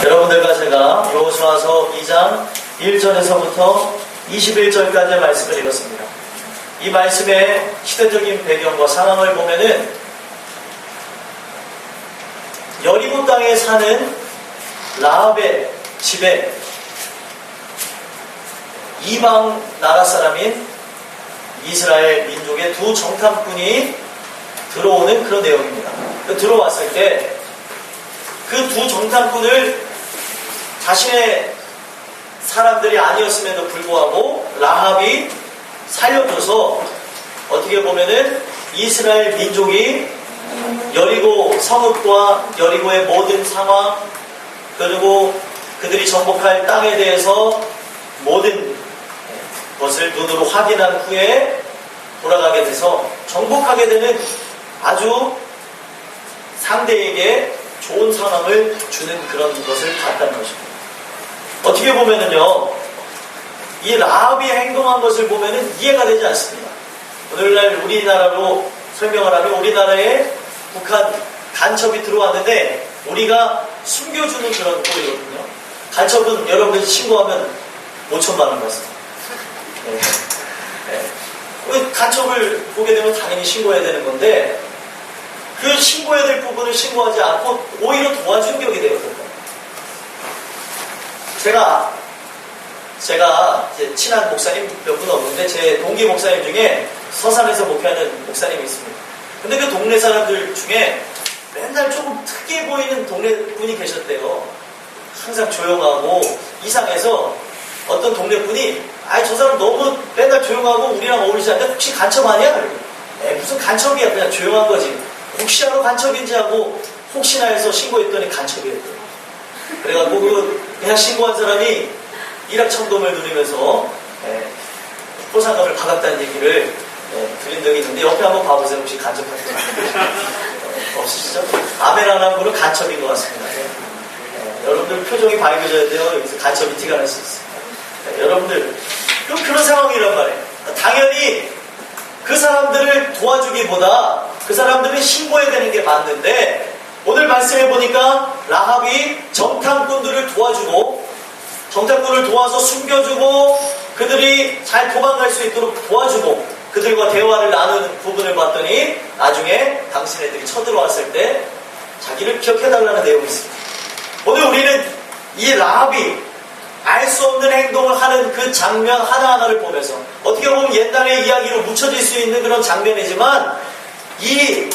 여러분들과 제가 여호수아서 2장 1절에서부터 21절까지의 말씀을 읽었습니다. 이 말씀의 시대적인 배경과 상황을 보면은 여리고 땅에 사는 라합의 집에 이방 나라 사람인 이스라엘 민족의 두 정탐꾼이 들어오는 그런 내용입니다. 들어왔을 때 그 두 정탐꾼을 자신의 사람들이 아니었음에도 불구하고 라합이 살려줘서 어떻게 보면은 이스라엘 민족이 여리고 성읍과 여리고의 모든 상황, 그리고 그들이 정복할 땅에 대해서 모든 것을 눈으로 확인한 후에 돌아가게 돼서 정복하게 되는 아주 상대에게 좋은 상황을 주는 그런 것을 봤다는 것입니다. 어떻게 보면은요, 이 라합이 행동한 것을 보면은 이해가 되지 않습니다. 오늘날 우리나라로 설명을 하면 우리나라에 북한 간첩이 들어왔는데 우리가 숨겨주는 그런 꼴이거든요. 간첩은 여러분들이 신고하면 5천만 원 받습니다. 간첩을 보게 되면 당연히 신고해야 되는 건데 그 신고해야 될 부분을 신고하지 않고 오히려 도와준 격이 되거든요. 제가 이제 친한 목사님 몇 분 없는데 제 동기 목사님 중에 서산에서 목회하는 목사님이 있습니다. 근데 그 동네 사람들 중에 맨날 조금 특이해 보이는 동네 분이 계셨대요. 항상 조용하고 이상해서 어떤 동네 분이 저 사람 너무 맨날 조용하고 우리랑 어울리지 않는데 혹시 간첩 아니야? 무슨 간첩이야, 그냥 조용한 거지. 혹시 하러 간첩인지 하고 혹시나 해서 신고했더니 간첩이었대요. 그래갖고 그냥 신고한 사람이 일확천금을 누리면서 포상금을 받았다는 얘기를 들은 적이 있는데 옆에 한번 봐보세요. 혹시 간첩하시죠? 없으시죠? 아멘 안 한 분은 간첩인 것 같습니다. 여러분들 표정이 밝아져야 돼요. 여기서 간첩이 티가 날 수 있습니다. 여러분들 그런 상황이란 말이에요. 당연히 그 사람들을 도와주기보다 그 사람들을 신고해야 되는 게 맞는데 오늘 말씀해 보니까 라합이 정탐꾼들을 도와주고 정탐꾼을 도와서 숨겨주고 그들이 잘 도망갈 수 있도록 도와주고 그들과 대화를 나누는 부분을 봤더니 나중에 당신네들이 쳐들어왔을 때 자기를 기억해달라는 내용이 있습니다. 오늘 우리는 이 라합이 알 수 없는 행동을 하는 그 장면 하나하나를 보면서 어떻게 보면 옛날의 이야기로 묻혀질 수 있는 그런 장면이지만 이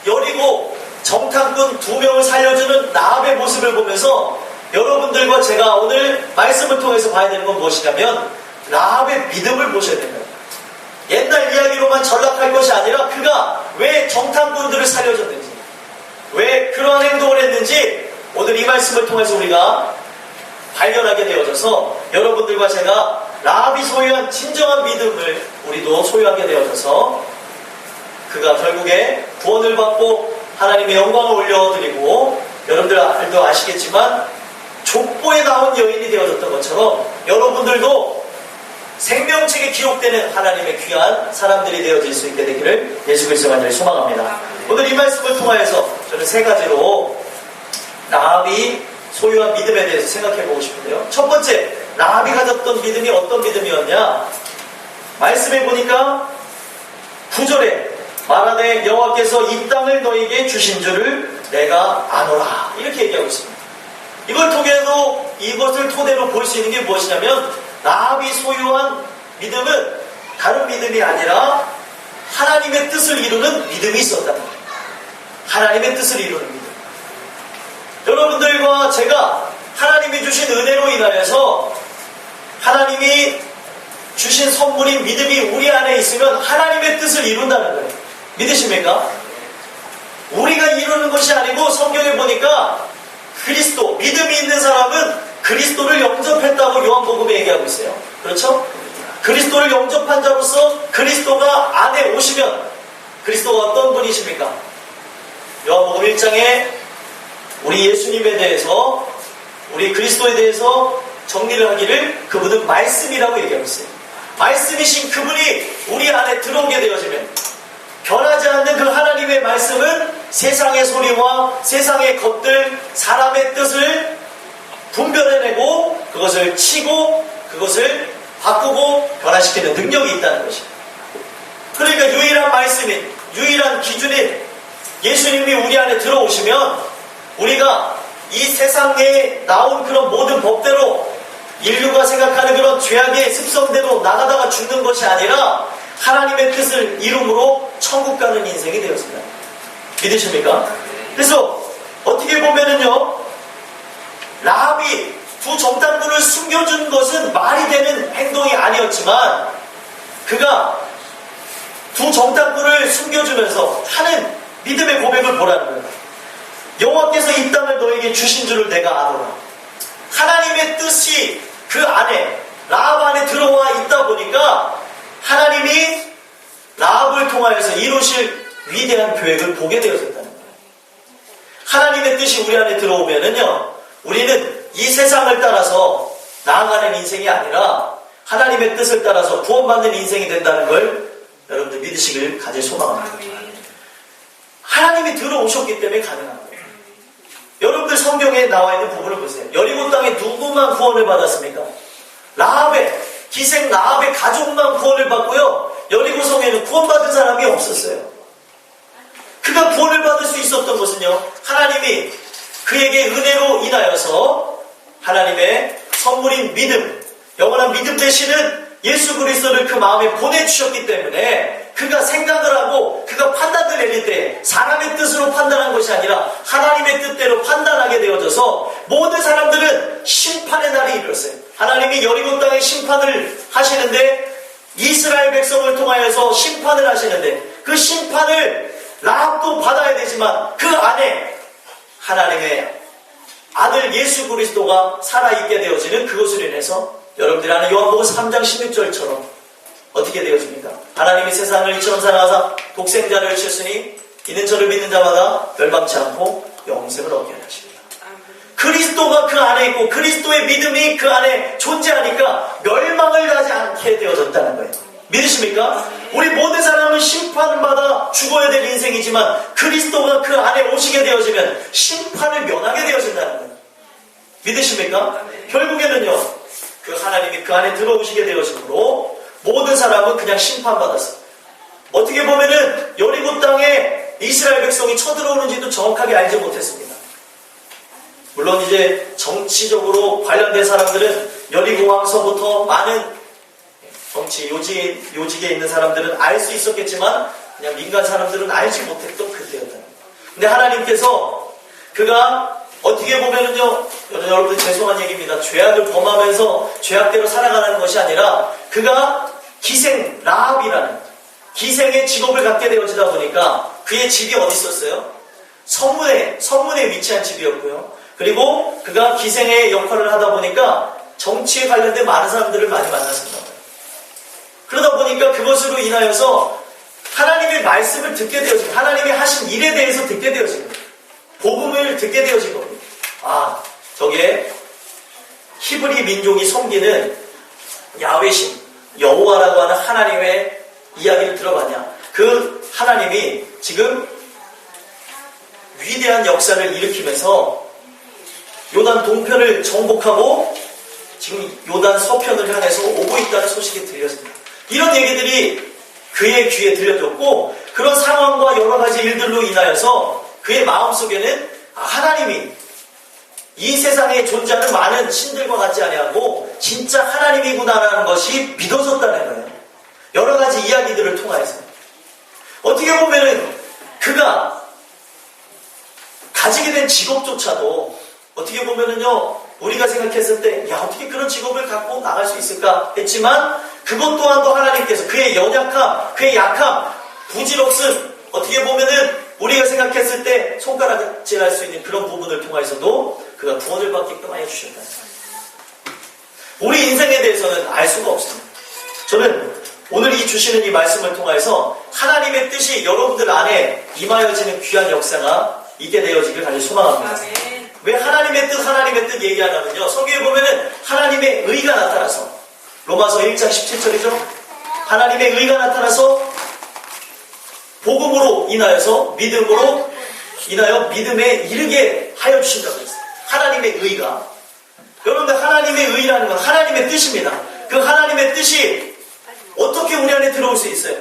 여리고 정탐꾼 2명을 살려주는 라합의 모습을 보면서 여러분들과 제가 오늘 말씀을 통해서 봐야 되는 건 무엇이냐면 라합의 믿음을 보셔야 됩니다. 옛날 이야기로만 전락할 것이 아니라 그가 왜 정탐꾼들을 살려줬는지 왜 그러한 행동을 했는지 오늘 이 말씀을 통해서 우리가 발견하게 되어져서 여러분들과 제가 라합이 소유한 진정한 믿음을 우리도 소유하게 되어져서 그가 결국에 구원을 받고 하나님의 영광을 올려드리고 여러분들도 아시겠지만 족보에 나온 여인이 되어졌던 것처럼 여러분들도 생명책에 기록되는 하나님의 귀한 사람들이 되어질 수 있게 되기를 예수 그리스도의 이름으로 소망합니다. 오늘 이 말씀을 통하여서 저는 3가지로 라합이 소유한 믿음에 대해서 생각해 보고 싶은데요. 첫 번째, 라합이 가졌던 믿음이 어떤 믿음이었냐? 말씀해 보니까 9절에 말하되 여호와께서 이 땅을 너에게 주신 줄을 내가 아노라 이렇게 얘기하고 있습니다. 이걸 통해서 이것을 토대로 볼 수 있는 게 무엇이냐면 라합이 소유한 믿음은 다른 믿음이 아니라 하나님의 뜻을 이루는 믿음이 있었다는 거예요. 하나님의 뜻을 이루는 믿음. 여러분들과 제가 하나님이 주신 은혜로 인하여서 하나님이 주신 선물인 믿음이 우리 안에 있으면 하나님의 뜻을 이룬다는 거예요. 믿으십니까? 우리가 이루는 것이 아니고 성경에 보니까 그리스도, 믿음이 있는 사람은 그리스도를 영접했다고 요한복음에 얘기하고 있어요. 그렇죠? 그리스도를 영접한 자로서 그리스도가 안에 오시면 그리스도가 어떤 분이십니까? 요한복음 1장에 우리 예수님에 대해서 우리 그리스도에 대해서 정리를 하기를 그분은 말씀이라고 얘기하고 있어요. 말씀이신 그분이 우리 안에 들어오게 되어지면 변하지 않는 그 하나님의 말씀은 세상의 소리와 세상의 것들, 사람의 뜻을 분별해내고 그것을 치고 그것을 바꾸고 변화시키는 능력이 있다는 것입니다. 그러니까 유일한 말씀인, 유일한 기준인 예수님이 우리 안에 들어오시면 우리가 이 세상에 나온 그런 모든 법대로 인류가 생각하는 그런 죄악의 습성대로 나가다가 죽는 것이 아니라 하나님의 뜻을 이름으로 천국 가는 인생이 되었습니다. 믿으십니까? 그래서 어떻게 보면은요, 라합이 두 정탐꾼을 숨겨준 것은 말이 되는 행동이 아니었지만 그가 두 정탐꾼을 숨겨주면서 하는 믿음의 고백을 보라는 거예요. 여호와께서 이 땅을 너에게 주신 줄을 내가 아노라. 하나님의 뜻이 그 안에, 라합 안에 들어와 있다 보니까 하나님이 라합을 통하여서 이루실 위대한 계획을 보게 되어졌다는 거예요. 하나님의 뜻이 우리 안에 들어오면은요, 우리는 이 세상을 따라서 나아가는 인생이 아니라 하나님의 뜻을 따라서 구원받는 인생이 된다는 걸 여러분들 믿으시길 가질 소망합니다. 하나님이 들어오셨기 때문에 가능한 거예요. 여러분들 성경에 나와 있는 부분을 보세요. 여리고 땅에 누구만 구원을 받았습니까? 라합의, 기생 라합의 가족만 구원을 받고요. 여리고 성에는 구원받은 사람이 없었어요. 그가 구원을 받을 수 있었던 것은요, 하나님이 그에게 은혜로 인하여서 하나님의 선물인 믿음, 영원한 믿음 되시는 예수 그리스도를 그 마음에 보내주셨기 때문에 그가 생각을 하고 그가 판단을 내릴 때 사람의 뜻으로 판단한 것이 아니라 하나님의 뜻대로 판단하게 되어져서 모든 사람들은 심판의 날이 이르렀어요. 하나님이 여리고 땅에 심판을 하시는데, 이스라엘 백성을 통하여서 심판을 하시는데 그 심판을 라합도 받아야 되지만 그 안에 하나님의 아들 예수 그리스도가 살아있게 되어지는 그것으로 인해서 여러분들이 아는 요한복음 3장 16절처럼 어떻게 되어집니까? 하나님이 세상을 이처럼 사랑하사 독생자를 주셨으니 이는 저를 믿는 자마다 멸망치 않고 영생을 얻게 하십니다. 그리스도가 그 안에 있고 그리스도의 믿음이 그 안에 존재하니까 멸망을 하지 않게 되어졌다는 거예요. 믿으십니까? 우리 모든 사람은 심판을 받아 죽어야 될 인생이지만 그리스도가 그 안에 오시게 되어지면 심판을 면하게 되어진다는 거예요. 믿으십니까? 결국에는요, 그 하나님이 그 안에 들어오시게 되어지므로 모든 사람은 그냥 심판받았어요. 어떻게 보면은 여리고 땅에 이스라엘 백성이 쳐들어오는지도 정확하게 알지 못했습니다. 물론 이제 정치적으로 관련된 사람들은 여리고 왕서부터 많은 정치 요직에 있는 사람들은 알 수 있었겠지만 그냥 민간 사람들은 알지 못했던 그때였다. 근데 하나님께서 그가 어떻게 보면은요, 여러분들 죄송한 얘기입니다. 죄악을 범하면서 죄악대로 살아가는 것이 아니라 그가 기생 라합이라는 기생의 직업을 갖게 되어지다 보니까 그의 집이 어디 있었어요? 성문에 위치한 집이었고요. 그리고 그가 기생의 역할을 하다 보니까 정치에 관련된 많은 사람들을 많이 만났습니다. 그러다 보니까 그것으로 인하여서 하나님의 말씀을 듣게 되어집니다. 하나님이 하신 일에 대해서 듣게 되어집니다. 복음을 듣게 되어진 겁니다. 아, 저게 히브리 민족이 섬기는 야훼신, 여호와라고 하는 하나님의 이야기를 들어봤냐? 그 하나님이 지금 위대한 역사를 일으키면서 요단 동편을 정복하고 지금 요단 서편을 향해서 오고 있다는 소식이 들렸습니다. 이런 얘기들이 그의 귀에 들려졌고 그런 상황과 여러 가지 일들로 인하여서 그의 마음속에는 하나님이 이 세상에 존재하는 많은 신들과 같지 아니하고 진짜 하나님이구나라는 것이 믿어졌다는 거예요. 여러 가지 이야기들을 통해서 어떻게 보면은 그가 가지게 된 직업조차도 어떻게 보면은요, 우리가 생각했을 때 야, 어떻게 그런 직업을 갖고 나갈 수 있을까 했지만 그것 또한도 하나님께서 그의 연약함, 그의 약함, 부질없음, 어떻게 보면은 우리가 생각했을 때 손가락질할 수 있는 그런 부분을 통해서도 그가 구원을 받게끔 해주셨다는 거예요. 우리 인생에 대해서는 알 수가 없습니다. 저는 오늘 이 주시는 이 말씀을 통해서 하나님의 뜻이 여러분들 안에 임하여지는 귀한 역사가 있게 되어지길 간절히 소망합니다. 왜 하나님의 뜻 얘기하냐면요, 성경에 보면은 하나님의 의가 나타나서 로마서 1장 17절이죠. 하나님의 의가 나타나서 복음으로 인하여서 믿음으로 인하여 믿음에 이르게 하여 주신다고 했어요. 하나님의 의가. 여러분들 하나님의 의라는 건 하나님의 뜻입니다. 그 하나님의 뜻이 어떻게 우리 안에 들어올 수 있어요?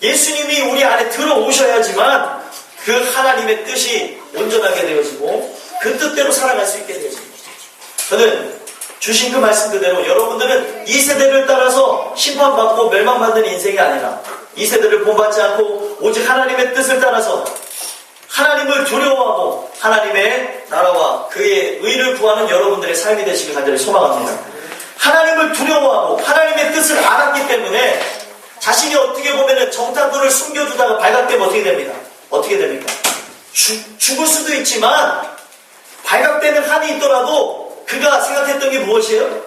예수님이 우리 안에 들어오셔야지만 그 하나님의 뜻이 온전하게 되어지고 그 뜻대로 살아갈 수 있게 되어집니다. 저는 주신 그 말씀 그대로 여러분들은 이 세대를 따라서 심판받고 멸망받는 인생이 아니라 이 세대를 본받지 않고 오직 하나님의 뜻을 따라서 하나님을 두려워하고 하나님의 나라와 그의 의를 구하는 여러분들의 삶이 되시길 간절히 소망합니다. 하나님을 두려워하고 하나님의 뜻을 알았기 때문에 자신이 어떻게 보면 정탐꾼을 숨겨두다가 발각되면 어떻게 됩니다? 어떻게 됩니까? 죽을 수도 있지만 발각되는 한이 있더라도 그가 생각했던 게 무엇이에요?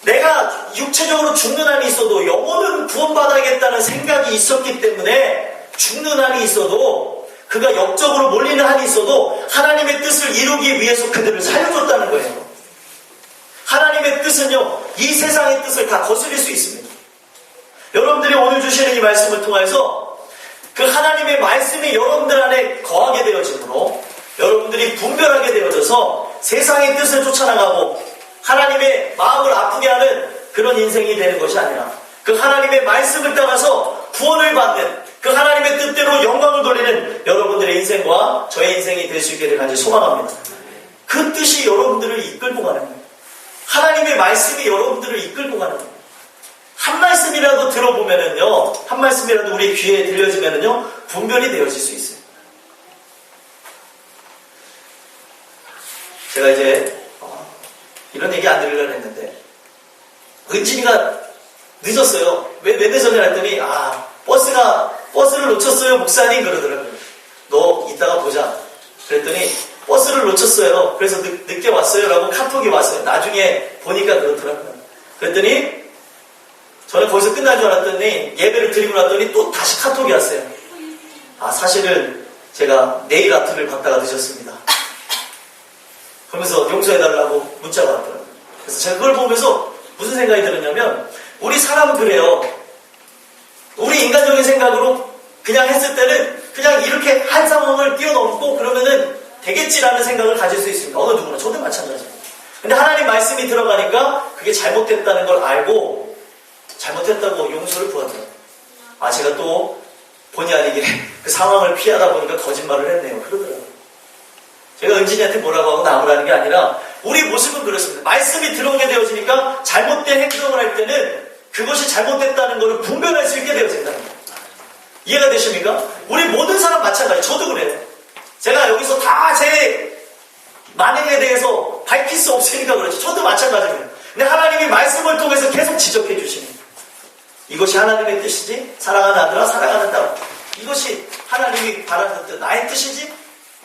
내가 육체적으로 죽는 한이 있어도 영혼은 구원받아야겠다는 생각이 있었기 때문에 죽는 한이 있어도 그가 역적으로 몰리는 한이 있어도 하나님의 뜻을 이루기 위해서 그들을 살려줬다는 거예요. 하나님의 뜻은요, 이 세상의 뜻을 다 거스릴 수 있습니다. 여러분들이 오늘 주시는 이 말씀을 통해서 그 하나님의 말씀이 여러분들 안에 거하게 되어지므로 여러분들이 분별하게 되어져서 세상의 뜻을 쫓아나가고 하나님의 마음을 아프게 하는 그런 인생이 되는 것이 아니라 그 하나님의 말씀을 따라서 구원을 받는 그 하나님의 뜻대로 영광을 돌리는 여러분들의 인생과 저의 인생이 될 수 있기를 간절히 소망합니다. 그 뜻이 여러분들을 이끌고 가는 거예요. 하나님의 말씀이 여러분들을 이끌고 가는 거예요. 한 말씀이라도 들어보면은요, 한 말씀이라도 우리 귀에 들려지면은요, 분별이 되어질 수 있어요. 제가 이제 이런 얘기 안 드리려고 했는데 은진이가 늦었어요. 왜 늦었냐 했더니 버스를 놓쳤어요 목사님 그러더라고요. 너 이따가 보자. 그랬더니 버스를 놓쳤어요. 그래서 늦게 왔어요 라고 카톡이 왔어요. 나중에 보니까 그렇더라고요. 그랬더니 저는 거기서 끝난 줄 알았더니 예배를 드리고 났더니 또 다시 카톡이 왔어요. 사실은 제가 네일 아트를 받다가 늦었습니다. 그러면서 용서해달라고 문자가 왔더라고요. 그래서 제가 그걸 보면서 무슨 생각이 들었냐면 우리 사람은 그래요. 우리 인간적인 생각으로 그냥 했을 때는 그냥 이렇게 한 상황을 뛰어넘고 그러면은 되겠지라는 생각을 가질 수 있습니다. 어느 누구나 저도 마찬가지입니다. 근데 하나님 말씀이 들어가니까 그게 잘못됐다는 걸 알고 잘못했다고 용서를 구하더라고요. 제가 또 본의 아니게 그 상황을 피하다 보니까 거짓말을 했네요. 그러더라고요. 제가 은진이한테 뭐라고 하고 나무라는 게 아니라 우리 모습은 그렇습니다. 말씀이 들어오게 되어지니까 잘못된 행동을 할 때는 그것이 잘못됐다는 것을 분별할 수 있게 되어진다는 거예요. 이해가 되십니까? 우리 모든 사람 마찬가지. 저도 그래요. 제가 여기서 다 제 만행에 대해서 밝힐 수 없으니까 그렇지. 저도 마찬가지입니다. 근데 하나님이 말씀을 통해서 계속 지적해 주십니다. 이것이 하나님의 뜻이지? 사랑하는 아들아 사랑하는 딸. 이것이 하나님이 바라는 뜻. 나의 뜻이지?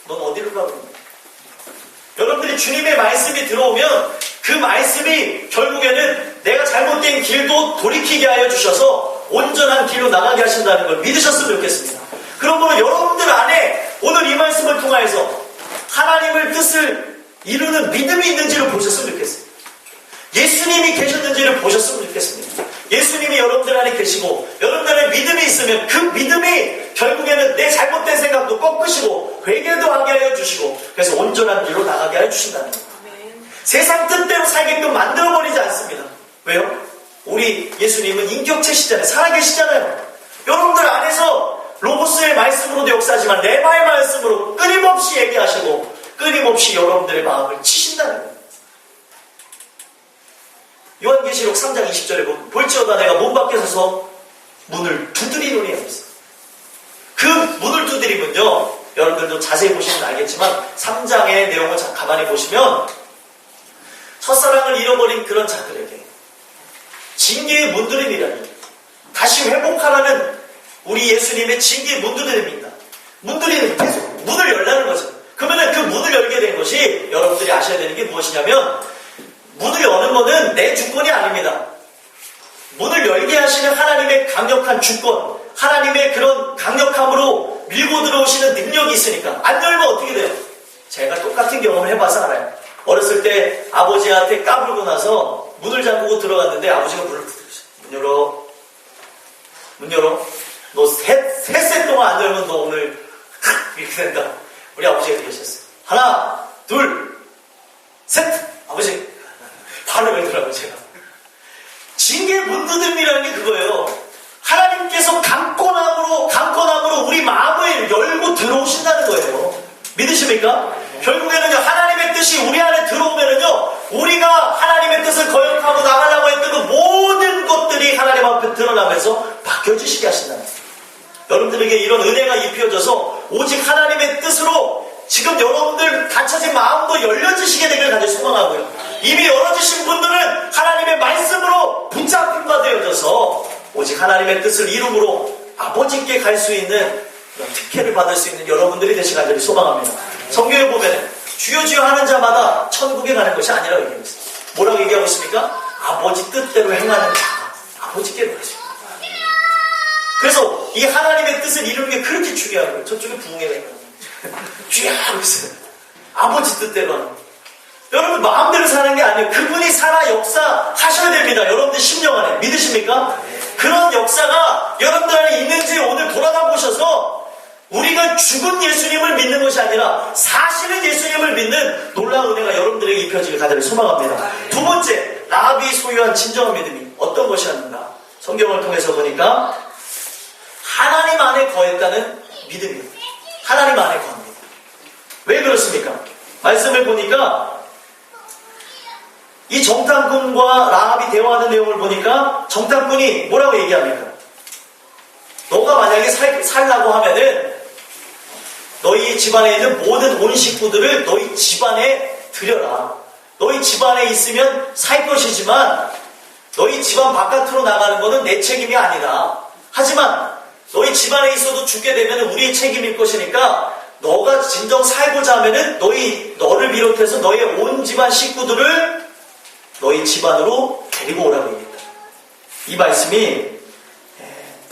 넌 어디로 가고 있는 거야? 여러분들이 주님의 말씀이 들어오면 그 말씀이 결국에는 내가 잘못된 길도 돌이키게 하여 주셔서 온전한 길로 나가게 하신다는 걸 믿으셨으면 좋겠습니다. 그러므로 여러분들 안에 오늘 이 말씀을 통하여서 하나님의 뜻을 이루는 믿음이 있는지를 보셨으면 좋겠어요. 예수님이 계셨는지를 보셨으면 좋겠습니다. 예수님이 여러분들 안에 계시고 여러분들 안에 믿음이 있으면 그 믿음이 결국에는 내 잘못된 생각도 꺾으시고 회개도 하게 하여 주시고 그래서 온전한 길로 나가게 하여 주신다는 겁니다. 세상 뜻대로 살게끔 만들어버리지 않습니다. 왜요? 우리 예수님은 인격체시잖아요. 살아계시잖아요. 여러분들 안에서 로고스의 말씀으로도 역사하지만 레마의 말씀으로 끊임없이 얘기하시고 끊임없이 여러분들의 마음을 치신다는 거예요. 요한계시록 3장 20절에 보면 볼지어다 내가 문 밖에 서서 문을 두드리노니 하고 있어요. 그 문을 두드리면요, 여러분들도 자세히 보시면 알겠지만 3장의 내용을 가만히 보시면 첫사랑을 잃어버린 그런 자들에게 징계의 문드림이라니 다시 회복하라는 우리 예수님의 징계의 문드림입니다. 문드림은 계속 문을 열라는 거죠. 그러면 그 문을 열게 된 것이 여러분들이 아셔야 되는 게 무엇이냐면 문을 여는 것은 내 주권이 아닙니다. 문을 열게 하시는 하나님의 강력한 주권, 하나님의 그런 강력함으로 밀고 들어오시는 능력이 있으니까 안 열면 어떻게 돼요? 제가 똑같은 경험을 해봐서 알아요. 어렸을 때 아버지한테 까불고 나서 문을 잠그고 들어갔는데 아버지가 문을 두드리셨어요. 문 열어. 문 열어. 너 셋 동안 안 열면 너 오늘 이렇게 된다. 우리 아버지가 그러셨어요. 하나, 둘, 셋! 믿으십니까? 결국에는요, 하나님의 뜻이 우리 안에 들어오면은요, 우리가 하나님의 뜻을 거역하고 나가려고 했던 그 모든 것들이 하나님 앞에 드러나면서 바뀌어지시게 하신다는 거예요. 여러분들에게 이런 은혜가 입혀져서 오직 하나님의 뜻으로 지금 여러분들 닫혀진 마음도 열려지시게 되길 간절히 소망하고요. 이미 열어지신 분들은 하나님의 말씀으로 붙잡힌 바 되어져서 오직 하나님의 뜻을 이름으로 아버지께 갈 수 있는 그런 특혜를 받을 수 있는 여러분들이 되시길 간절히 소망합니다. 성경에 보면 주여 주여 하는 자마다 천국에 가는 것이 아니라고 얘기하고 있습니다. 뭐라고 얘기하고 있습니까? 아버지 뜻대로 행하는 자가 아버지께로 갈 수 있습니다. 그래서 이 하나님의 뜻을 이루는 게 그렇게 중요한 거예요. 저쪽에 부흥회가 있거든요. 주여 하고 있어요. 아버지 뜻대로 하는 거예요. 여러분 마음대로 사는 게 아니에요. 그분이 살아 역사 하셔야 됩니다. 여러분들 심령 안에 믿으십니까? 그런 역사가 여러분들 안에 있는지 오늘 돌아가 보셔서 우리가 죽은 예수님을 믿는 것이 아니라 사실은 예수님을 믿는 놀라운 은혜가 여러분들에게 입혀지길 간절히 소망합니다. 두 번째, 라합이 소유한 진정한 믿음이 어떤 것이었는가? 성경을 통해서 보니까 하나님 안에 거했다는 믿음이에요. 하나님 안에 거합니다. 왜 그렇습니까? 말씀을 보니까 이 정탐꾼과 라합이 대화하는 내용을 보니까 정탐꾼이 뭐라고 얘기합니까? 너가 만약에 살라고 하면은 너희 집안에 있는 모든 온 식구들을 너희 집안에 들여라. 너희 집안에 있으면 살 것이지만 너희 집안 바깥으로 나가는 것은 내 책임이 아니다. 하지만 너희 집안에 있어도 죽게 되면 우리의 책임일 것이니까 너가 진정 살고자 하면은 너를 비롯해서 너의 온 집안 식구들을 너희 집안으로 데리고 오라고 얘기했다. 이 말씀이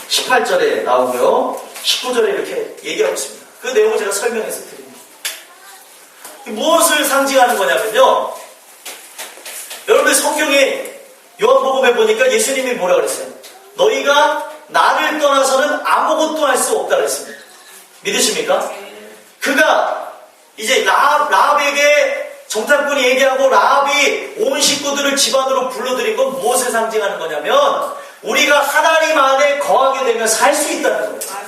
18절에 나오고요. 19절에 이렇게 얘기하고 있습니다. 그 내용을 제가 설명해서 드립니다. 무엇을 상징하는 거냐면요. 여러분들 성경에 요한복음에 보니까 예수님이 뭐라 그랬어요? 너희가 나를 떠나서는 아무것도 할 수 없다 그랬습니다. 믿으십니까? 그가 이제 라합에게 정탐꾼이 얘기하고 라합이 온 식구들을 집안으로 불러들인 건 무엇을 상징하는 거냐면 우리가 하나님 안에 거하게 되면 살 수 있다는 거예요.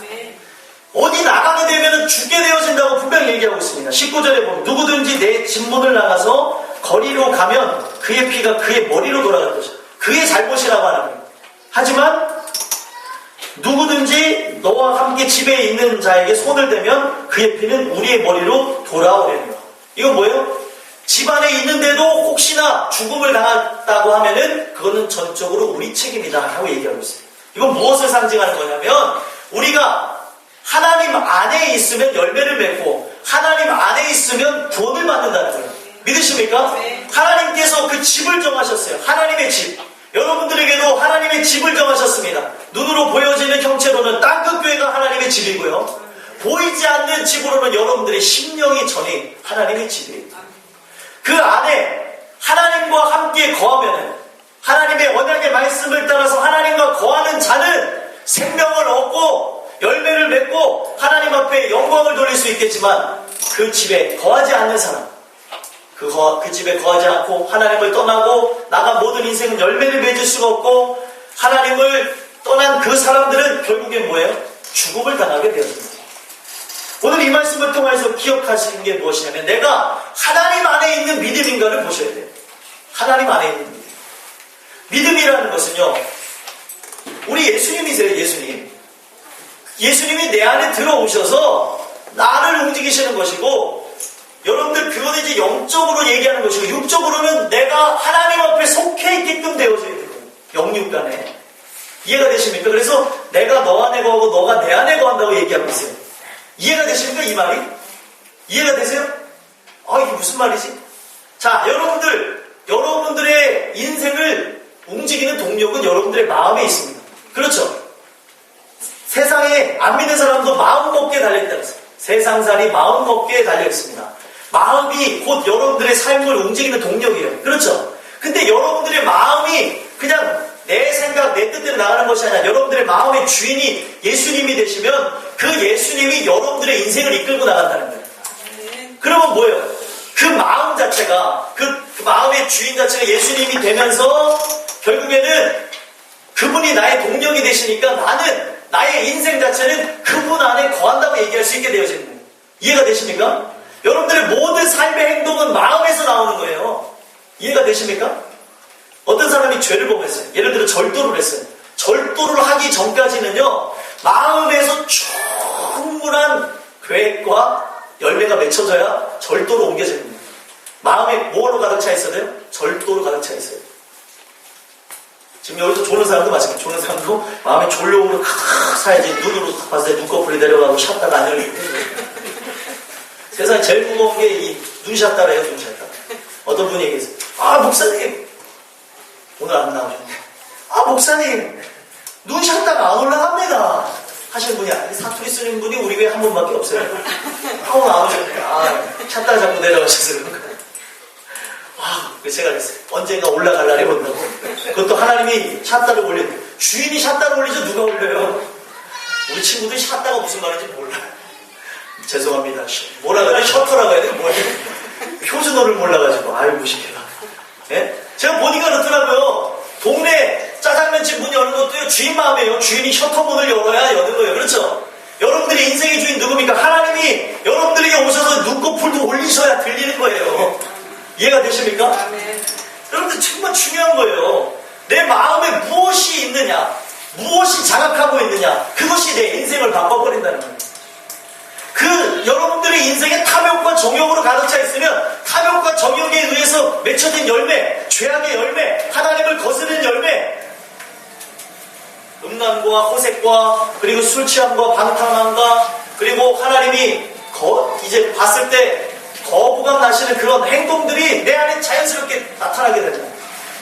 어디 나가게 되면 죽게 되어진다고 분명히 얘기하고 있습니다. 19절에 보면 누구든지 내 집문을 나가서 거리로 가면 그의 피가 그의 머리로 돌아갈 것이다. 그의 잘못이라고 하는 거예요. 하지만 누구든지 너와 함께 집에 있는 자에게 손을 대면 그의 피는 우리의 머리로 돌아오려니와. 이건 뭐예요? 집안에 있는데도 혹시나 죽음을 당했다고 하면은 그거는 전적으로 우리 책임이다 하고 얘기하고 있어요. 이건 무엇을 상징하는 거냐면 우리가 하나님 안에 있으면 열매를 맺고 하나님 안에 있으면 구원을 받는다는 거예요. 믿으십니까? 네. 하나님께서 그 집을 정하셨어요. 하나님의 집. 여러분들에게도 하나님의 집을 정하셨습니다. 눈으로 보여지는 형체로는 땅끝교회가 하나님의 집이고요. 보이지 않는 집으로는 여러분들의 심령이 전이 하나님의 집이에요. 그 안에 하나님과 함께 거하면 하나님의 언약의 말씀을 따라서 하나님과 거하는 자는 생명을 얻고 열매를 맺고 하나님 앞에 영광을 돌릴 수 있겠지만 그 집에 거하지 않는 사람, 그 집에 거하지 않고 하나님을 떠나고 나간 모든 인생은 열매를 맺을 수가 없고 하나님을 떠난 그 사람들은 결국엔 뭐예요? 죽음을 당하게 되었습니다. 오늘 이 말씀을 통해서 기억하시는 게 무엇이냐면 내가 하나님 안에 있는 믿음인가를 보셔야 돼요. 하나님 안에 있는 믿음. 믿음이라는 것은요, 우리 예수님이세요. 예수님이 내 안에 들어오셔서 나를 움직이시는 것이고 여러분들 그거는 이제 영적으로 얘기하는 것이고 육적으로는 내가 하나님 앞에 속해 있게끔 되어져야 돼요. 영육간에. 이해가 되십니까? 그래서 내가 너 안에 거하고 너가 내 안에 거한다고 얘기하고 있어요. 이해가 되십니까? 이 말이? 이해가 되세요? 이게 무슨 말이지? 자, 여러분들의 인생을 움직이는 동력은 여러분들의 마음에 있습니다. 그렇죠? 세상에 안 믿는 사람도 마음 먹기에 달려있다 그랬어요. 세상살이 마음 먹기에 달려있습니다. 마음이 곧 여러분들의 삶을 움직이는 동력이에요. 그렇죠? 근데 여러분들의 마음이 그냥 내 생각, 내 뜻대로 나가는 것이 아니라 여러분들의 마음의 주인이 예수님이 되시면 그 예수님이 여러분들의 인생을 이끌고 나간다는 거예요. 그러면 뭐예요? 그 마음 자체가, 그 마음의 주인 자체가 예수님이 되면서 결국에는 그분이 나의 동력이 되시니까 나의 인생 자체는 그분 안에 거한다고 얘기할 수 있게 되어지는 거예요. 이해가 되십니까? 여러분들의 모든 삶의 행동은 마음에서 나오는 거예요. 이해가 되십니까? 어떤 사람이 죄를 범했어요. 예를 들어 절도를 했어요. 절도를 하기 전까지는요, 마음에서 충분한 계획과 열매가 맺혀져야 절도로 옮겨집니다. 마음에 뭐로 가득 차 있어야 돼요? 절도로 가득 차 있어요. 지금 여기서 조는 사람도 마찬가지예요. 조는 사람도 마음에 졸려오고 가득 사야지. 눈으로 봤을 때 눈꺼풀이 내려가고 샷다가 안 열리고. 세상에 제일 무거운 게 이 눈샷다래요, 눈샷다. 어떤 분이 얘기했어요. 아, 목사님. 오늘 안 나오셨네. 아, 목사님. 눈샷다가 안 올라갑니다. 하시는 분이 아니에요. 사투리 쓰는 분이 우리 교회 한 분밖에 없어요. 하고 나오셨네. 아, 샷다가 자꾸 내려가셔서 그런가. 와, 그래서 제가 그랬어요. 언젠가 올라갈 날이 온다고. 그것도 하나님이 샷다를 올리는. 주인이 샷다를 올리죠. 누가 올려요? 우리 친구들이 샷다가 무슨 말인지 몰라요. 죄송합니다. 뭐라 그래? 셔터라고 해야 돼? 뭐예요? 표준어를 몰라가지고. 아유, 무식해라. 예? 제가 보니까 그렇더라고요. 동네 짜장면집 문 여는 것도요, 주인 마음이에요. 주인이 셔터 문을 열어야 여는 거예요. 그렇죠? 여러분들이 인생의 주인 누굽니까? 하나님이 여러분들에게 오셔서 눈꺼풀도 올리셔야 들리는 거예요. 이해가 되십니까? 여러분들 정말 중요한 거예요. 내 마음에 무엇이 있느냐, 무엇이 자각하고 있느냐, 그것이 내 인생을 바꿔버린다는 거예요. 여러분들의 인생에 탐욕과 정욕으로 가득 차 있으면 탐욕과 정욕에 의해서 맺혀진 열매, 죄악의 열매, 하나님을 거스르는 열매, 음란과 호색과 그리고 술 취함과 방탕함과 그리고 하나님이 이제 봤을 때 거부감 나시는 그런 행동들이 내 안에 자연스럽게 나타나게 되잖아요.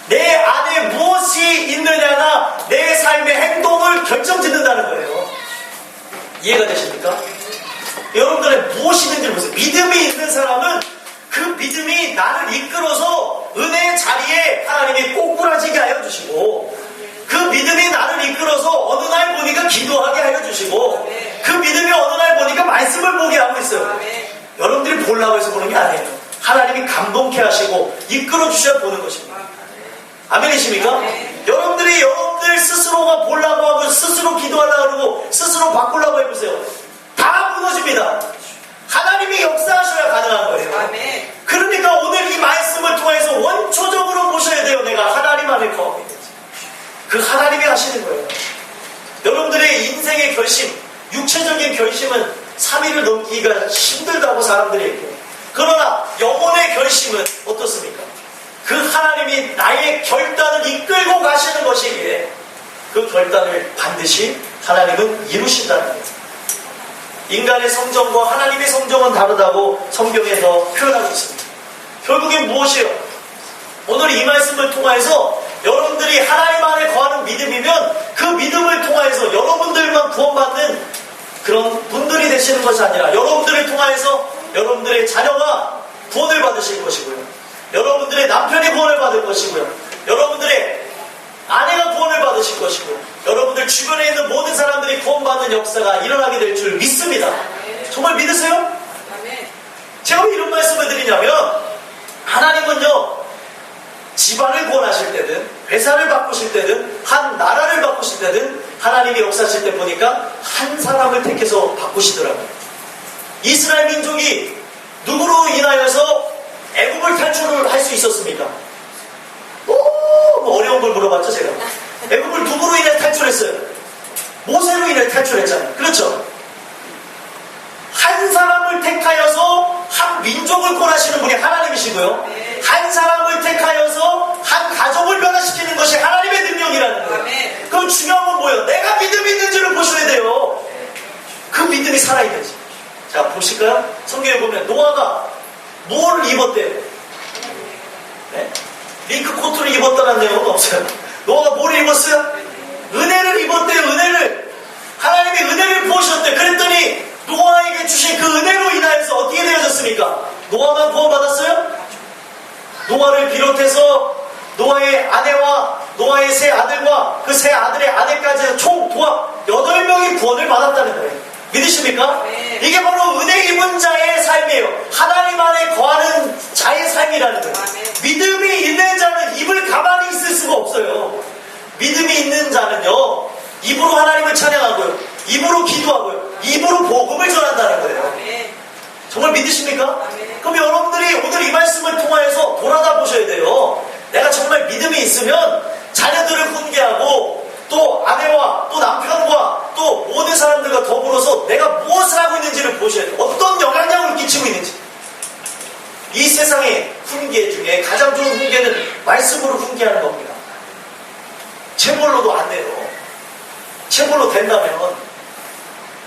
내 안에 무엇이 있느냐가 내 삶의 행동을 결정짓는다는 거예요. 이해가 되십니까? 여러분들의 무엇이 있는지 보세요. 믿음이 있는 사람은 그 믿음이 나를 이끌어서 은혜의 자리에 하나님이 꼬꾸라지게 하여 주시고, 그 믿음이 나를 이끌어서 어느 날 보니까 기도하게 하여 주시고, 그 믿음이 어느 날 보니까 말씀을 보게 하고 있어요. 여러분들이 보려고 해서 보는 게 아니에요. 하나님이 감동케 하시고 이끌어 주셔야 보는 것입니다. 아멘이십니까? 여러분들이 여러분들 스스로가 보려고 하고 스스로 기도하려고 그러고 스스로 바꾸려고 해보세요. 다 무너집니다. 하나님이 역사하셔야 가능한 거예요. 그러니까 오늘 이 말씀을 통해서 원초적으로 보셔야 돼요. 내가 하나님 안에 거하고 있는지. 그 하나님이 하시는 거예요. 여러분들의 인생의 결심, 육체적인 결심은 3일을 넘기기가 힘들다고 사람들이 얘기해요. 그러나 영혼의 결심은 어떻습니까? 그 하나님이 나의 결단을 이끌고 가시는 것이기에 그 결단을 반드시 하나님은 이루신다는 거예요. 인간의 성정과 하나님의 성정은 다르다고 성경에서 표현하고 있습니다. 결국엔 무엇이에요? 오늘 이 말씀을 통해서 여러분들이 하나님 안에 거하는 믿음이면 그 믿음을 통해서 여러분들만 구원받는 그런 분들이 되시는 것이 아니라 여러분들을 통해서 여러분들의 자녀가 구원을 받으실 것이고요. 여러분들의 남편이 구원을 받을 것이고요. 여러분들의 아내가 구원을 받으실 것이고 여러분들 주변에 있는 모든 사람들이 구원받는 역사가 일어나게 될 줄 믿습니다. 정말 믿으세요? 제가 왜 이런 말씀을 드리냐면 하나님은요, 집안을 구원하실 때든 회사를 바꾸실 때든 한 나라를 바꾸실 때든 하나님이 역사하실 때 보니까 한 사람을 택해서 바꾸시더라고요. 이스라엘 민족이 누구로 인하여서 애국을 탈출을 할 수 있었습니까? 너무 어려운 걸 물어봤죠, 제가. 애국을 누구로 인해 탈출했어요? 모세로 인해 탈출했잖아요. 그렇죠? 한 사람을 택하여서 한 민족을 구원하시는 분이 하나님이시고요. 한 사람을 택하여서 한 가족을 변화시키는 것이 하나님의 능력이라는 거예요. 그럼 중요한 건 뭐예요? 내가 믿음이 있는지를 보셔야 돼요. 그 믿음이 살아있는지. 자, 보실까요? 성경에 보면 노아가 뭘 입었대요? 네? 링크 코트를 입었다는 내용은 없어요. 노아가 뭘 입었어요? 은혜를 입었대요. 은혜를. 하나님이 은혜를 부으셨대요. 그랬더니 노아에게 주신 그 은혜로 인하여서 어떻게 되어졌습니까? 노아만 구원받았어요? 노아를 비롯해서 노아의 아내와 노아의 세 아들과 그 세 아들의 아내까지 총 도합 8명이 구원을 받았다는 거예요. 믿으십니까? 네. 이게 바로 은혜 입은 자의 삶이에요. 하나님 안에 거하는 자의 삶이라는 거예요. 네. 믿음이 있는 자는 입을 가만히 있을 수가 없어요. 믿음이 있는 자는요, 입으로 하나님을 찬양하고요, 입으로 기도하고요, 입으로 복음을 전한다는 거예요. 네. 정말 믿으십니까? 그럼 여러분들이 오늘 이 말씀을 통하여서 돌아다 보셔야 돼요. 내가 정말 믿음이 있으면 자녀들을 훈계하고 또 아내와 또 남편과 또 모든 사람들과 더불어서 내가 무엇을 하고 있는지를 보셔야 돼요. 어떤 영향력을 끼치고 있는지. 이 세상의 훈계 중에 가장 좋은 훈계는 말씀으로 훈계하는 겁니다. 체벌로도 안 돼요. 체벌로 된다면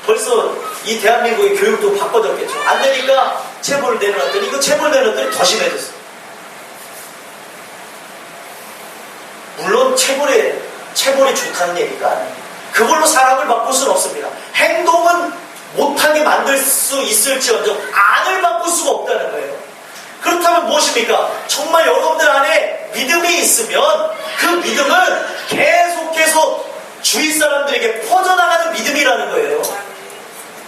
벌써 이 대한민국의 교육도 바꿔졌겠죠. 안 되니까 체벌을 내려놨더니 이거 체벌 내려놨더니 더 심해졌어요. 물론 체벌이 좋다는 얘기가 아니에요. 그걸로 사람을 바꿀 수는 없습니다. 행동은 못하게 만들 수 있을지언정 안을 바꿀 수가 없다는 거예요. 그렇다면 무엇입니까? 정말 여러분들 안에 믿음이 있으면 그 믿음은 계속해서 주위 사람들에게 퍼져나가는 믿음이라는 거예요.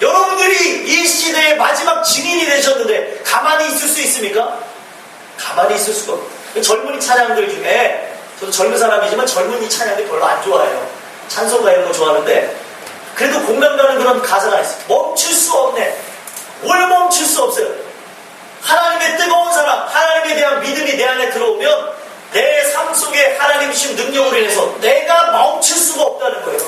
여러분들이 이 시대의 마지막 증인이 되셨는데 가만히 있을 수 있습니까? 가만히 있을 수가 없어요. 젊은이 찬양들 중에 저도 젊은 사람이지만 젊은이 찬양이 별로 안 좋아해요. 찬송가 이런 거 좋아하는데 그래도 공감 가는 그런 가사가 있어요. 멈출 수 없네. 뭘 멈출 수 없어요. 하나님의 뜨거운 사랑, 하나님에 대한 믿음이 내 안에 들어오면 내 삶 속에 하나님 주신 능력으로 인해서 내가 멈출 수가 없다는 거예요.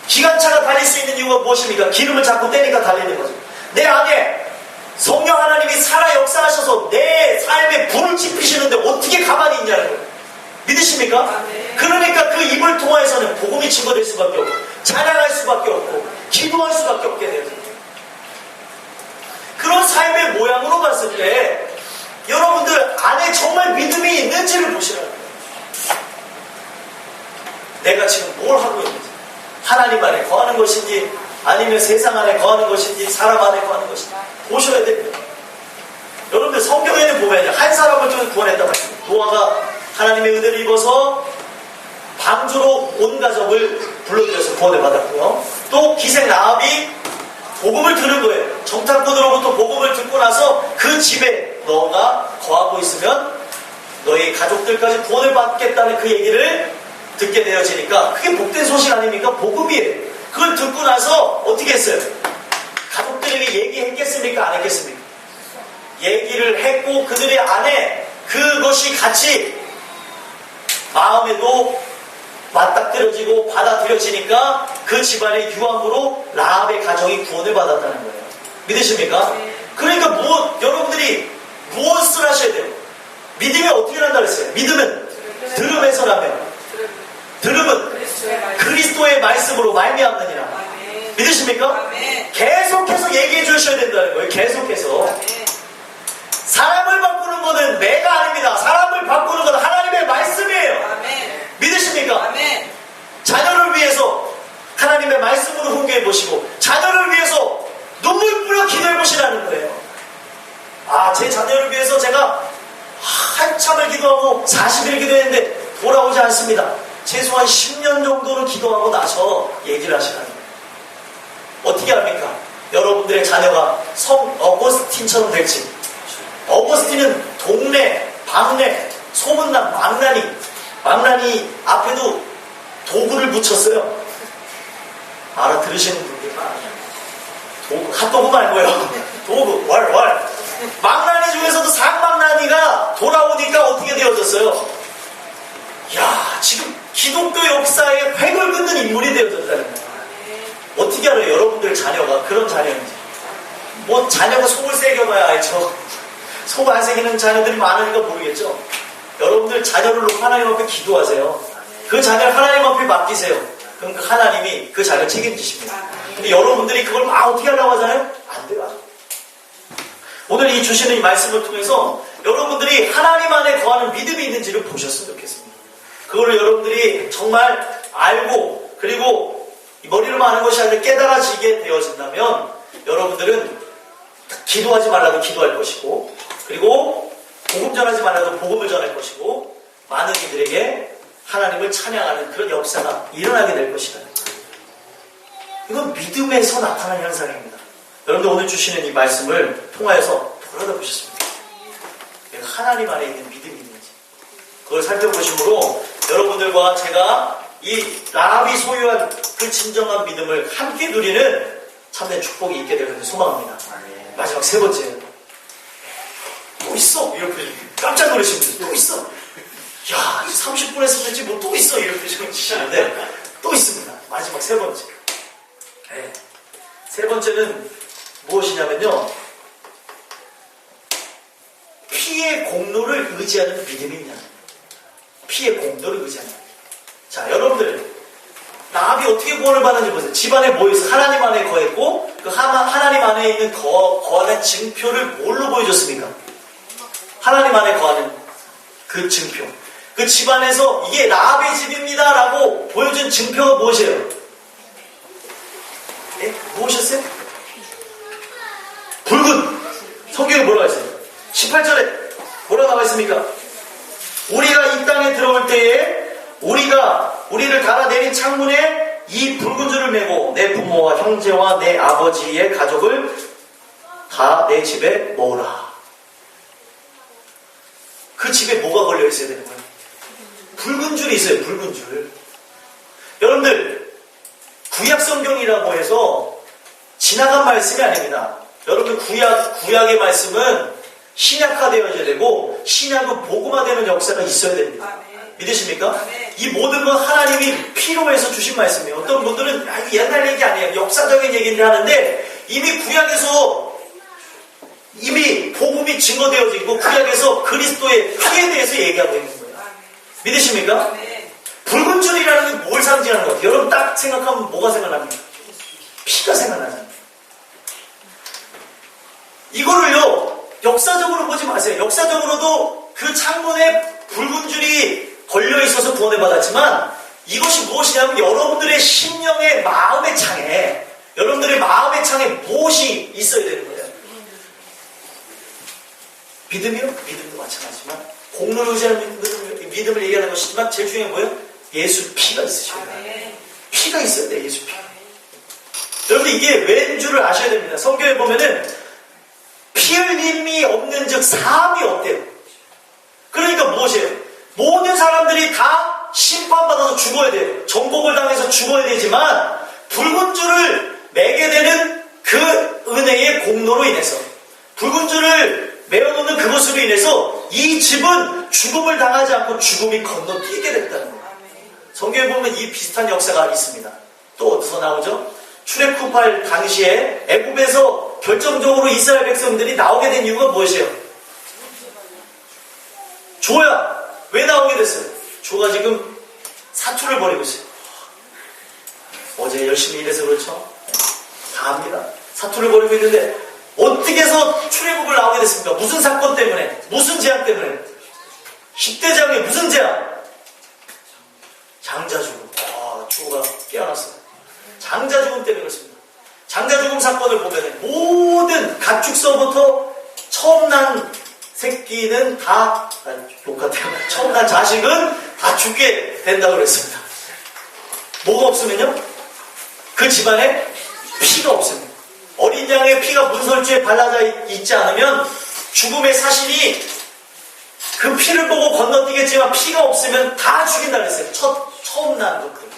기관차가 달릴 수 있는 이유가 무엇입니까? 기름을 자꾸 떼니까 달리는 거죠. 내 안에 성령 하나님이 살아 역사하셔서 내 삶에 불을 지피시는데 어떻게 가만히 있냐는 거예요. 믿으십니까? 그러니까 그 입을 통하여서는 복음이 증거될 수밖에 없고 찬양할 수밖에 없고 기도할 수밖에 없게 돼요. 그런 삶의 모양으로 봤을 때 여러분들 안에 정말 믿음이 있는지를 보시라는 거예요. 내가 지금 뭘 하고 있는지, 하나님 안에 거하는 것인지 아니면 세상 안에 거하는 것인지 사람 안에 거하는 것인지 보셔야 됩니다. 여러분들 성경에는 보면 한 사람을 좀 구원했단 말이에요. 노아가 하나님의 은혜를 입어서 방주로 온 가족을 불러들여서 구원을 받았고요. 또 기생 라합이 복음을 들은 거예요. 정탐꾼으로부터 복음을 듣고 나서 그 집에 너가 거하고 있으면 너희 가족들까지 구원을 받겠다는 그 얘기를 듣게 되어지니까 그게 복된 소식 아닙니까? 복음이에요. 그걸 듣고 나서 어떻게 했어요? 가족들에게 얘기했겠습니까? 안 했겠습니까? 얘기를 했고 그들의 안에 그것이 같이 마음에도 맞닥뜨려지고 받아들여지니까 그 집안의 유황으로 라합의 가정이 구원을 받았다는 거예요. 믿으십니까? 그러니까 여러분들이 무엇을 하셔야 돼요? 믿음이 어떻게 난다 그랬어요? 믿음은 들음에서 나면 들음은 그리스도의 말씀으로 말미암느니라. 믿으십니까? 계속해서 얘기해 주셔야 된다는 거예요. 계속해서. 사람을 바꾸는 것은 내가 아닙니다. 사람을 바꾸는 것은 하나님의 말씀이에요. 믿으십니까? 자녀를 위해서 하나님의 말씀으로 훈계해 보시고 자녀를 위해서 눈물 뿌려 기도해 보시라는 거예요. 제 자녀를 위해서 제가 한참을 기도하고 40일 기도했는데 돌아오지 않습니다. 최소한 10년 정도는 기도하고 나서 얘기를 하시라는 거예요. 어떻게 합니까? 여러분들의 자녀가 성 어거스틴처럼 될지. 어거스틴은 동네, 방네, 소문난 망나니 앞에도 도구를 붙였어요. 알아들으시는 분들. 도구, 핫도그 말고요. 도구, 왈. 망나니 중에서도 상망나니가 돌아오니까 어떻게 되어졌어요? 지금 기독교 역사에 획을 긋는 인물이 되어졌다는 거예요. 어떻게 알아요? 여러분들 자녀가 그런 자녀인지. 자녀가 속을 새겨봐야 알죠. 속 안 새기는 자녀들이 많으니까 모르겠죠. 여러분들 자녀를 놓고 하나님 앞에 기도하세요. 그 자녀를 하나님 앞에 맡기세요. 그럼 그 하나님이 그 자녀를 책임지십니다. 근데 여러분들이 그걸 어떻게 하려고 하잖아요? 안 돼요. 오늘 이 주시는 이 말씀을 통해서 여러분들이 하나님 안에 거하는 믿음이 있는지를 보셨으면 좋겠습니다. 그거를 여러분들이 정말 알고 그리고 머리로만 하는 것이 아니라 깨달아지게 되어진다면 여러분들은 기도하지 말라도 기도할 것이고 그리고 복음 전하지 말라도 복음을 전할 것이고 많은 이들에게 하나님을 찬양하는 그런 역사가 일어나게 될 것이다. 이건 믿음에서 나타나는 현상입니다. 여러분들 오늘 주시는 이 말씀을 통하여서 돌아다 보셨습니다. 내가 하나님 안에 있는 믿음이 있는지 그걸 살펴보심으로 여러분들과 제가 이 라합이 소유한 그 진정한 믿음을 함께 누리는 참된 축복이 있게 될 것을 소망합니다. 마지막 세 번째. 또 있어. 이런 표정. 깜짝 놀라신 분들. 또 있어. 야, 30분 했었지 뭐 또 있어. 이런 표정을 지시하는데 또 있습니다. 마지막 세 번째. 네. 세 번째는 무엇이냐면요. 피의 공로를 의지하는 믿음이 있냐. 피의 공로를 의지하는. 자, 여러분들. 나합이 어떻게 구원을 받았는지 보세요. 집안에 뭐 있어? 하나님 안에 거했고, 그 하나님 안에 있는 거하는 증표를 뭘로 보여줬습니까? 하나님 안에 거하는 그 증표. 그 집안에서 이게 나합의 집입니다 라고 보여준 증표가 무엇이에요? 예? 무엇이었어요? 붉은. 성경에 뭐라고 했어요? 18절에 뭐라 나와 있습니까? 우리가 이 땅에 들어올 때에 우리를 달아내린 창문에 이 붉은 줄을 메고 내 부모와 형제와 내 아버지의 가족을 다 내 집에 모으라. 그 집에 뭐가 걸려 있어야 되는 거예요? 붉은 줄이 있어요. 붉은 줄. 여러분들 구약 성경이라고 해서 지나간 말씀이 아닙니다. 여러분들 구약의 말씀은 신약화되어야 되고 신약은 복음화되는 역사가 있어야 됩니다. 믿으십니까? 이 모든 건 하나님이 필요해서 주신 말씀이에요. 어떤 분들은 이거 옛날 얘기 아니에요. 역사적인 얘기를 하는데 이미 구약에서 이미 복음이 증거되어지고 구약에서 그리스도의 피에 대해서 얘기하고 있는 거예요. 믿으십니까? 붉은 줄이라는 게 뭘 상징하는 것 같아요? 여러분 딱 생각하면 뭐가 생각납니까? 피가 생각나잖아요. 이거를요 역사적으로 보지 마세요. 역사적으로도 그 창문에 붉은 줄이 걸려 있어서 구원을 받았지만 이것이 무엇이냐면 여러분들의 심령의 마음의 창에 여러분들의 마음의 창에 무엇이 있어야 되는 거예요? 믿음이요? 믿음도 마찬가지지만 공로를 의지하는 믿음을 얘기하는 것이지만 제일 중요한 거예요? 예수 피가 있으셔야 돼요. 피가 있어야 돼요. 예수 피. 여러분들 이게 왠 줄을 아셔야 됩니다. 성경에 보면은 피 흘림이 없는 즉 사함이 없대요. 그러니까 무엇이에요? 모든 사람들이 다 심판받아서 죽어야 돼요. 정복을 당해서 죽어야 되지만 붉은 줄을 매게 되는 그 은혜의 공로로 인해서 붉은 줄을 메어놓는 그것으로 인해서 이 집은 죽음을 당하지 않고 죽음이 건너뛰게 됐다는 거예요. 성경에 보면 이 비슷한 역사가 있습니다. 또 어디서 나오죠? 출애굽할 당시에 애굽에서 결정적으로 이스라엘 백성들이 나오게 된 이유가 무엇이에요? 조야. 왜 나오게 됐어요? 조가 지금 사투를 벌이고 있어요. 어제 열심히 일해서 그렇죠? 다 압니다. 사투를 벌이고 있는데 어떻게 해서 출애굽을 나오게 됐습니까? 무슨 사건 때문에? 무슨 재앙 때문에? 10대 재앙에 무슨 재앙? 장자 죽음. 조가 깨어났어요. 장자 죽음 때문에 그렇습니다. 장자 죽음 사건을 보면 모든 가축서부터 처음 난 새끼는 다 똑같아요. 처음 난 자식은 다 죽게 된다고 그랬습니다. 뭐가 없으면요? 그 집안에 피가 없습니다. 어린 양의 피가 문설주에 발라져 있지 않으면 죽음의 사신이 그 피를 보고 건너뛰겠지만 피가 없으면 다 죽인다 그랬어요. 처음 난 것들.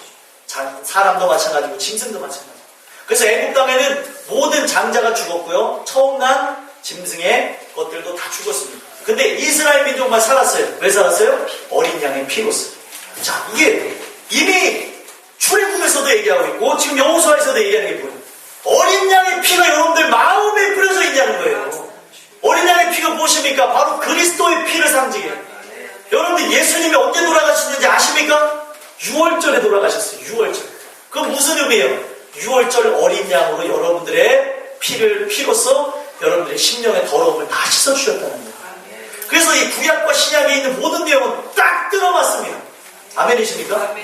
사람도 마찬가지고 짐승도 마찬가지고. 그래서 애국 땅에는 모든 장자가 죽었고요. 처음 난 짐승의 것들도 다 죽었습니다. 근데 이스라엘 민족만 살았어요. 왜 살았어요? 어린 양의 피로서. 자, 이게 이미 출애굽에서도 얘기하고 있고 지금 여호수아에서도 얘기하는 게 뭐예요? 어린 양의 피가 여러분들 마음에 뿌려져 있냐는 거예요. 어린 양의 피가 무엇입니까? 바로 그리스도의 피를 상징해요. 여러분들 예수님이 언제 돌아가셨는지 아십니까? 6월절에 돌아가셨어요. 6월절. 그건 무슨 의미예요? 6월절 어린 양으로 여러분들의 피로써 여러분들의 심령의 더러움을 다 씻어주셨다는 거예요. 그래서 이 구약과 신약에 있는 모든 내용은 딱 들어맞습니다. 아멘이십니까?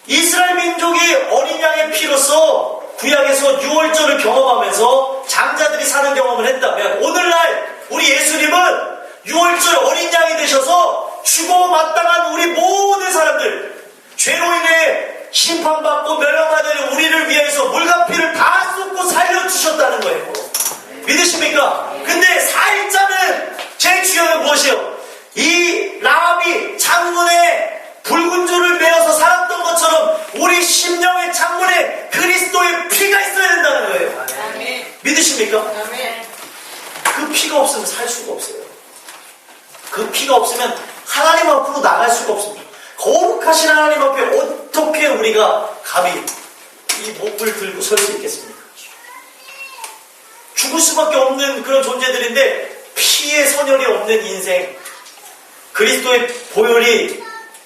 이스라엘 민족이 어린 양의 피로써 구약에서 6월절을 경험하면서 장자들이 사는 경험을 했다면 오늘날 우리 예수님은 6월절 어린 양이 되셔서 죽어 마땅한 우리 모든 사람들 죄로 인해 심판받고 멸망하는 우리를 위해서 물과 피를 다 쏟고 살려주셨다는 거예요. 믿으십니까? 근데 살자는 제일 중요한 건 무엇이에요? 이 라합이 창문에 붉은 줄을 메어서 살았던 것처럼 우리 심령의 창문에 그리스도의 피가 있어야 된다는 거예요. 믿으십니까? 피가 없으면 살 수가 없어요. 그 피가 없으면 하나님 앞으로 나갈 수가 없습니다. 거룩하신 하나님 앞에 어떻게 우리가 감히 이 목을 들고 설 수 있겠습니까? 죽을 수밖에 없는 그런 존재들인데 피의 선혈이 없는 인생, 그리스도의 보혈이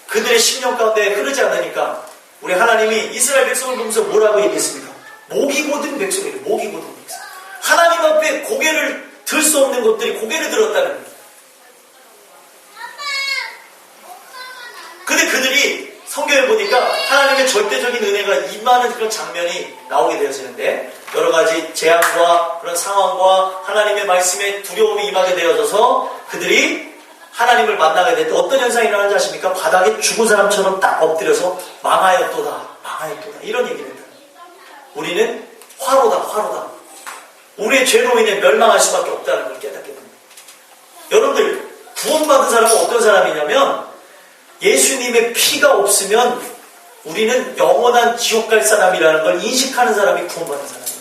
그들의 심령 가운데 흐르지 않으니까 우리 하나님이 이스라엘 백성을 보면서 뭐라고 얘기했습니까? 목이 고든 백성이래. 목이 고든 백성. 하나님 앞에 고개를 들 수 없는 것들이 고개를 들었다는 거예요. 근데 그들이 성경에 보니까 하나님의 절대적인 은혜가 임하는 그런 장면이 나오게 되어지는데, 여러 가지 재앙과 그런 상황과 하나님의 말씀에 두려움이 임하게 되어져서 그들이 하나님을 만나게 될 때 어떤 현상이 일어나는지 아십니까? 바닥에 죽은 사람처럼 딱 엎드려서 망하였도다, 망하였도다, 이런 얘기를 했다. 우리는 화로다. 우리의 죄로 인해 멸망할 수밖에 없다는 걸 깨닫게 됩니다. 여러분들, 구원받은 사람은 어떤 사람이냐면 예수님의 피가 없으면 우리는 영원한 지옥 갈 사람이라는 걸 인식하는 사람이 구원받은 사람입니다.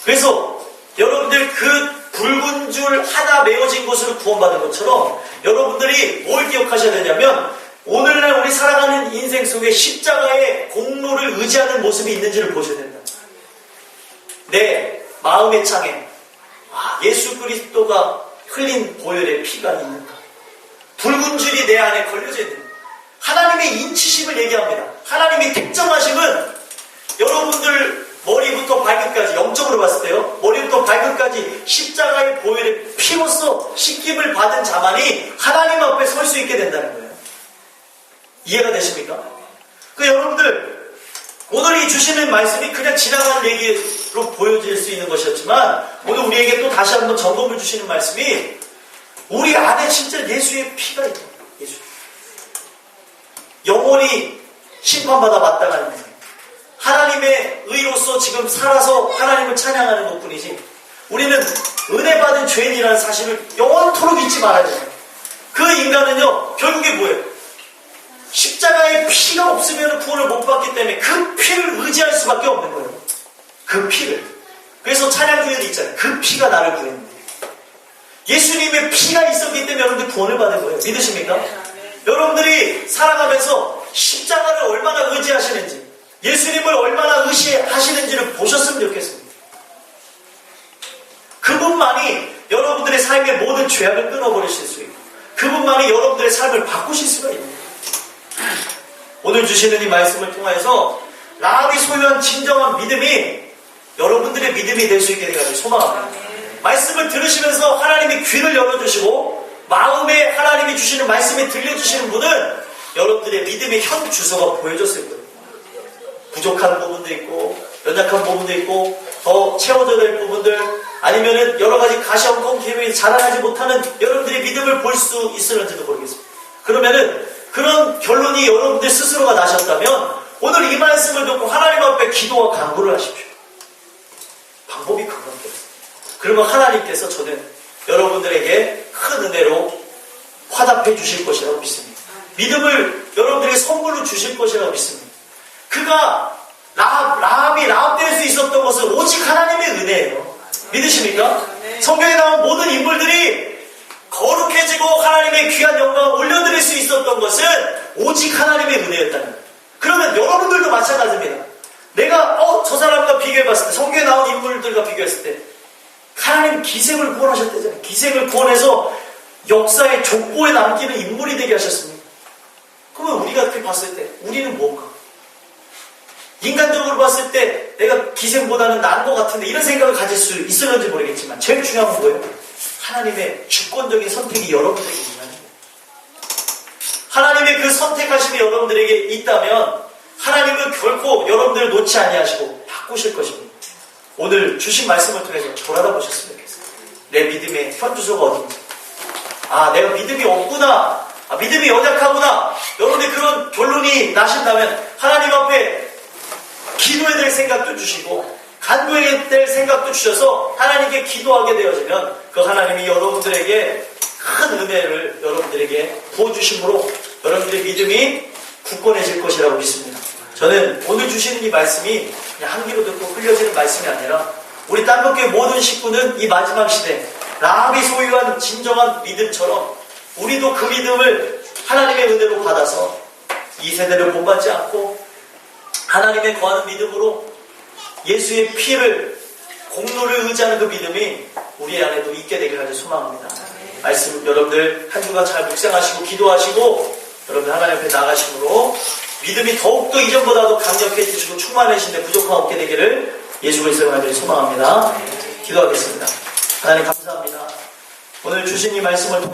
그래서 여러분들 그 붉은 줄 하나 메어진 것으로 구원받은 것처럼 여러분들이 뭘 기억하셔야 되냐면 오늘날 우리 살아가는 인생 속에 십자가의 공로를 의지하는 모습이 있는지를 보셔야 된다. 내 마음의 창에 예수 그리스도가 흘린 보혈의 피가 있는가? 붉은 줄이 내 안에 걸려져 있는 하나님의 인치심을 얘기합니다. 하나님이 택정하심은 여러분들 머리부터 발끝까지, 영적으로 봤을 때요, 머리부터 발끝까지 십자가의 보혈의 피로써 씻김을 받은 자만이 하나님 앞에 설 수 있게 된다는 거예요. 이해가 되십니까? 여러분들 오늘 이 주시는 말씀이 그냥 지나가는 얘기로 보여질 수 있는 것이었지만 오늘 우리에게 또 다시 한번 점검을 주시는 말씀이 우리 안에 진짜 예수의 피가 있다. 예수. 영원히 심판받아 마땅한 것. 하나님의 의로서 지금 살아서 하나님을 찬양하는 것 뿐이지 우리는 은혜 받은 죄인이라는 사실을 영원토록 잊지 말아야 돼요. 그 인간은요 결국에 뭐예요? 십자가의 피가 없으면 구원을 못 받기 때문에 그 피를 의지할 수밖에 없는 거예요. 그 피를. 그래서 찬양 중에도 있잖아요. 그 피가 나를 구했는데. 예수님의 피가 있었기 때문에 여러분들 구원을 받은 거예요. 믿으십니까? 여러분들이 살아가면서 십자가를 얼마나 의지하시는지, 예수님을 얼마나 의시하시는지를 보셨으면 좋겠습니다. 그분만이 여러분들의 삶의 모든 죄악을 끊어버리실 수 있고 그분만이 여러분들의 삶을 바꾸실 수가 있는 거예요. 오늘 주시는 이 말씀을 통해서 라합이 소유한 진정한 믿음이 여러분들의 믿음이 될 수 있게 되기를 소망합니다. 말씀을 들으시면서 하나님이 귀를 열어주시고 마음에 하나님이 주시는 말씀에 들려주시는 분은 여러분들의 믿음의 현 주소가 보여졌을 거예요. 부족한 부분도 있고 연약한 부분도 있고 더 채워져야 될 부분들, 아니면은 여러 가지 가시험공 계획이 자라나지 못하는 여러분들의 믿음을 볼 수 있을는지도 모르겠습니다. 그러면은 그런 결론이 여러분들 스스로가 나셨다면 오늘 이 말씀을 듣고 하나님 앞에 기도와 간구를 하십시오. 방법이 그거밖에 없어요. 그러면 하나님께서 저는 여러분들에게 큰 은혜로 화답해 주실 것이라고 믿습니다. 믿음을 여러분들에게 선물로 주실 것이라고 믿습니다. 그가 라합이 라합될 수 있었던 것은 오직 하나님의 은혜예요. 믿으십니까? 성경에 나온 모든 인물들이 거룩해지고 하나님의 귀한 영광을 올려드릴 수 있었던 것은 오직 하나님의 은혜였다는 거예요. 그러면 여러분들도 마찬가지입니다. 내가 저 사람과 비교해봤을 때, 성경에 나온 인물들과 비교했을 때 하나님 기생을 구원하셨다잖아요. 기생을 구원해서 역사의 족보에 남기는 인물이 되게 하셨습니다. 그러면 우리가 그렇게 봤을 때 우리는 뭔가? 인간적으로 봤을 때 내가 기생보다는 나은 것 같은데 이런 생각을 가질 수 있을는지 모르겠지만 제일 중요한 건 뭐예요? 하나님의 주권적인 선택이 여러분들에게 있는 거예요. 하나님의 그 선택하심이 여러분들에게 있다면 하나님은 결코 여러분들을 놓지 아니하시고 바꾸실 것입니다. 오늘 주신 말씀을 통해서 돌아다 보셨으면 좋겠어요. 내 믿음의 현주소가 어딘지. 내가 믿음이 없구나. 믿음이 연약하구나. 여러분들 그런 결론이 나신다면 하나님 앞에 기도해야 될 생각도 주시고 간구해야 될 생각도 주셔서 하나님께 기도하게 되어지면 그 하나님이 여러분들에게 큰 은혜를 여러분들에게 부어주심으로 여러분들의 믿음이 굳건해질 것이라고 믿습니다. 저는 오늘 주시는 이 말씀이 그냥 한 귀로 듣고 흘려지는 말씀이 아니라 우리 땅끝교회 모든 식구는 이 마지막 시대 라합이 소유한 진정한 믿음처럼 우리도 그 믿음을 하나님의 은혜로 받아서 이 세대를 본받지 않고 하나님의 거하는 믿음으로 예수의 피를 공로를 의지하는 그 믿음이 우리 안에도 있게 되기를 하는 소망합니다. 말씀 여러분들 한 주간 잘 묵상하시고 기도하시고 여러분 하나님 앞에 나가심으로 믿음이 더욱더 이전보다도 강력해지시고 충만해지는데 부족함 없게 되기를 예수 그리스도의 이름으로 소망합니다. 기도하겠습니다. 하나님 감사합니다. 오늘 주신 이 말씀을